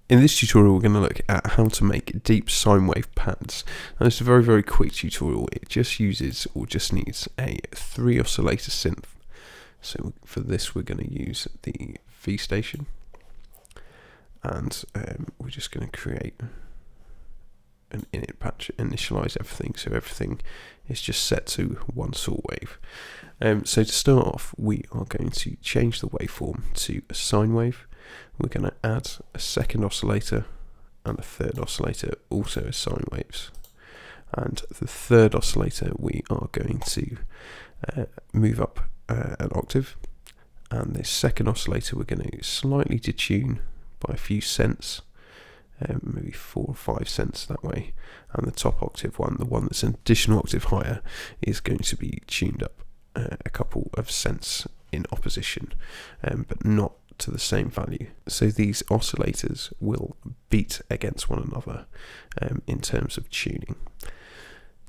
In this tutorial we're going to look at how to make deep sine wave patterns. Now this is a very, very quick tutorial. It just uses, or just needs, a 3 oscillator synth. So for this we're going to use the V station, and we're just going to create an init patch, initialize everything so everything is just set to one saw wave. So to start off, we are going to change the waveform to a sine wave. We're going to add a second oscillator and a third oscillator, also as sine waves. And the third oscillator we are going to move up an octave, and this second oscillator we're going to slightly detune by a few cents, maybe 4 or 5 cents that way, and the top octave one, the one that's an additional octave higher, is going to be tuned up a couple of cents in opposition, but not to the same value. So these oscillators will beat against one another in terms of tuning.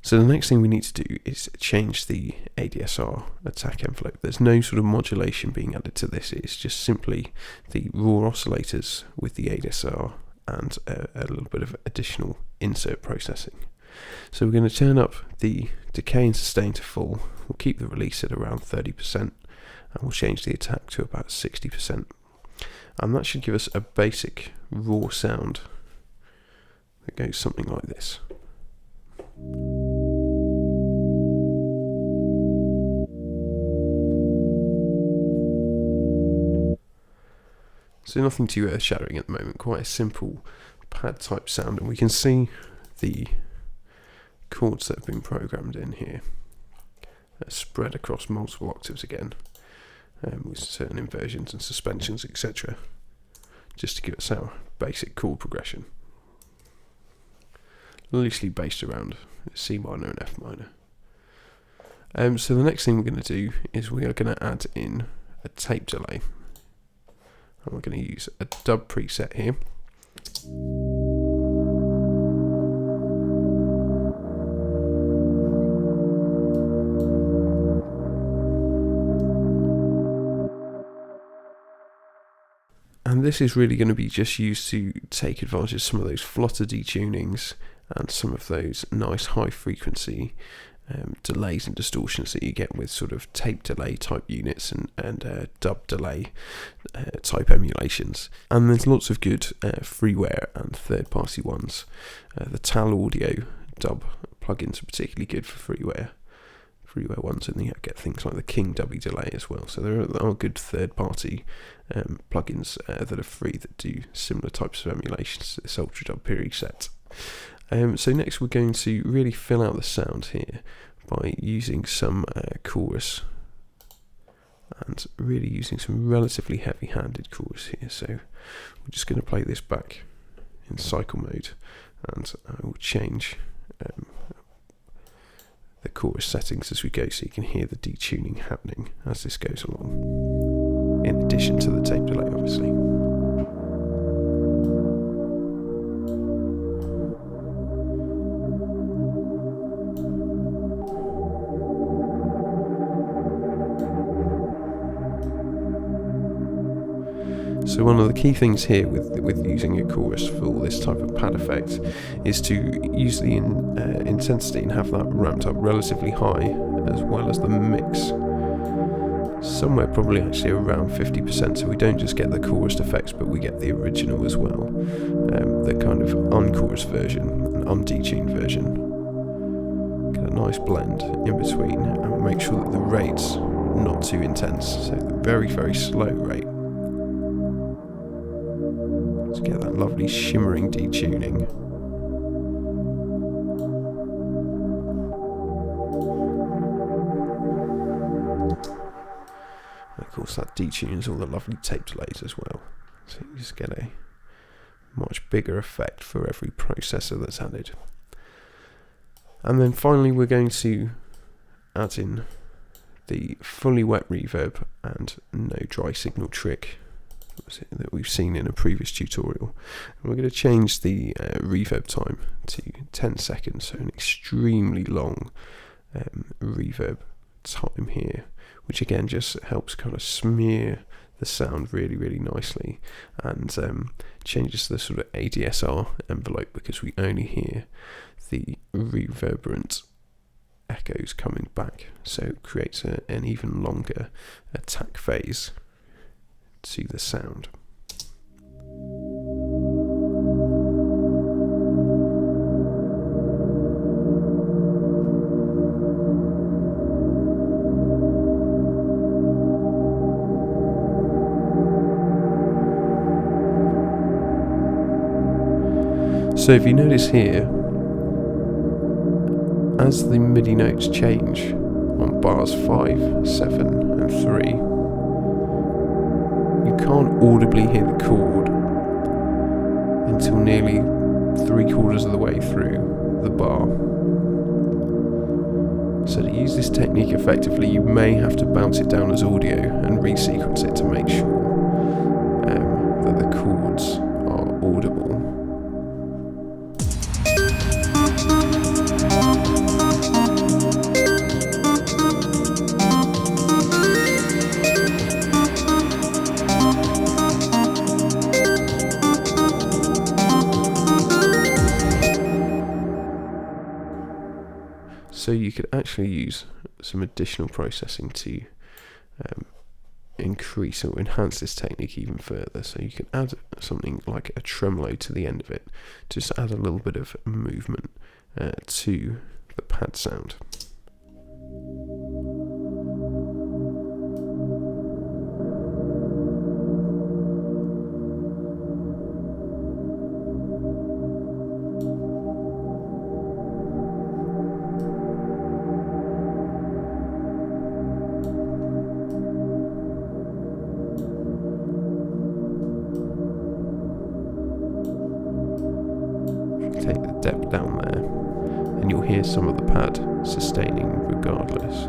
So the next thing we need to do is change the ADSR attack envelope. There's no sort of modulation being added to this. It's just simply the raw oscillators with the ADSR and a little bit of additional insert processing. So we're going to turn up the decay and sustain to full. We'll keep the release at around 30%, and we'll change the attack to about 60%. And that should give us a basic raw sound that goes something like this. So nothing too earth-shattering at the moment, quite a simple pad type sound, and we can see the chords that have been programmed in here spread across multiple octaves again, with certain inversions and suspensions, etc., just to give us our basic chord progression, loosely based around C minor and F minor. So the next thing we're going to do is we are going to add in a tape delay, and we're going to use a dub preset here. And this is really going to be just used to take advantage of some of those flutter detunings and some of those nice high frequency delays and distortions that you get with sort of tape delay type units and dub delay type emulations. And there's lots of good freeware and third party ones. The Tal Audio dub plugins are particularly good for freeware ones, and you get things like the King Dubby delay as well. So there are good third party plugins that are free that do similar types of emulations to this Ultra Dub preset. So next we're going to really fill out the sound here by using some chorus, and really using some relatively heavy handed chorus here. So we're just going to play this back in cycle mode, and I will change the chorus settings as we go, so you can hear the detuning happening as this goes along, in addition to the tape delay obviously. So one of the key things here with using a chorus for this type of pad effect is to use the intensity and have that ramped up relatively high, as well as the mix somewhere probably actually around 50%, so we don't just get the chorused effects but we get the original as well, the kind of unchorused version and undetuned version. Get a nice blend in between, and we'll make sure that the rate's not too intense, so the very, very slow rate, to get that lovely shimmering detuning. And of course that detunes all the lovely tape delays as well, so you just get a much bigger effect for every processor that's added. And then finally we're going to add in the fully wet reverb and no dry signal trick that we've seen in a previous tutorial. And we're going to change the reverb time to 10 seconds, so an extremely long reverb time here, which again just helps kind of smear the sound really, really nicely, and changes the sort of ADSR envelope because we only hear the reverberant echoes coming back, so it creates an even longer attack phase to the sound. So if you notice here, as the MIDI notes change on bars 5, 7 and 3, you can't audibly hear the chord until nearly 3/4 of the way through the bar. So to use this technique effectively, you may have to bounce it down as audio and resequence it to make sure that the chords are audible. So you could actually use some additional processing to increase or enhance this technique even further. So you can add something like a tremolo to the end of it, just add a little bit of movement to the pad sound. Take the depth down there, and you'll hear some of the pad sustaining regardless,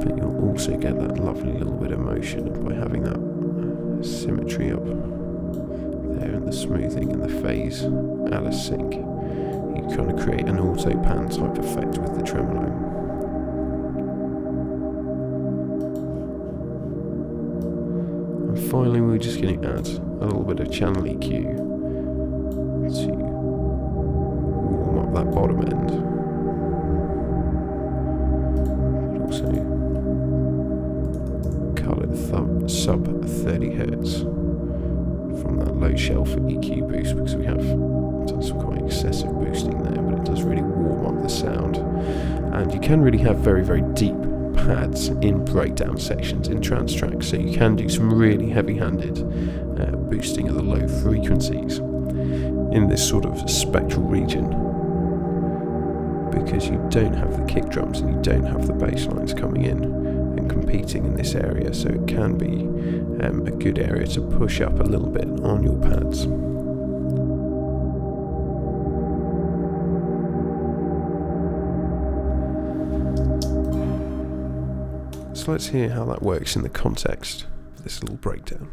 but you'll also get that lovely little bit of motion by having that symmetry up there and the smoothing and the phase out of sync. You kind of create an auto pan type effect with the tremolo. And finally, we're just going to add a little bit of channel EQ to warm up that bottom end, but also cut it sub 30 Hz from that low shelf EQ boost, because we have done some quite excessive boosting there, but it does really warm up the sound. And you can really have very, very deep pads in breakdown sections in trance tracks, so you can do some really heavy-handed boosting of the low frequencies in this sort of spectral region, because you don't have the kick drums and you don't have the bass lines coming in and competing in this area, so it can be a good area to push up a little bit on your pads. So let's hear how that works in the context of this little breakdown.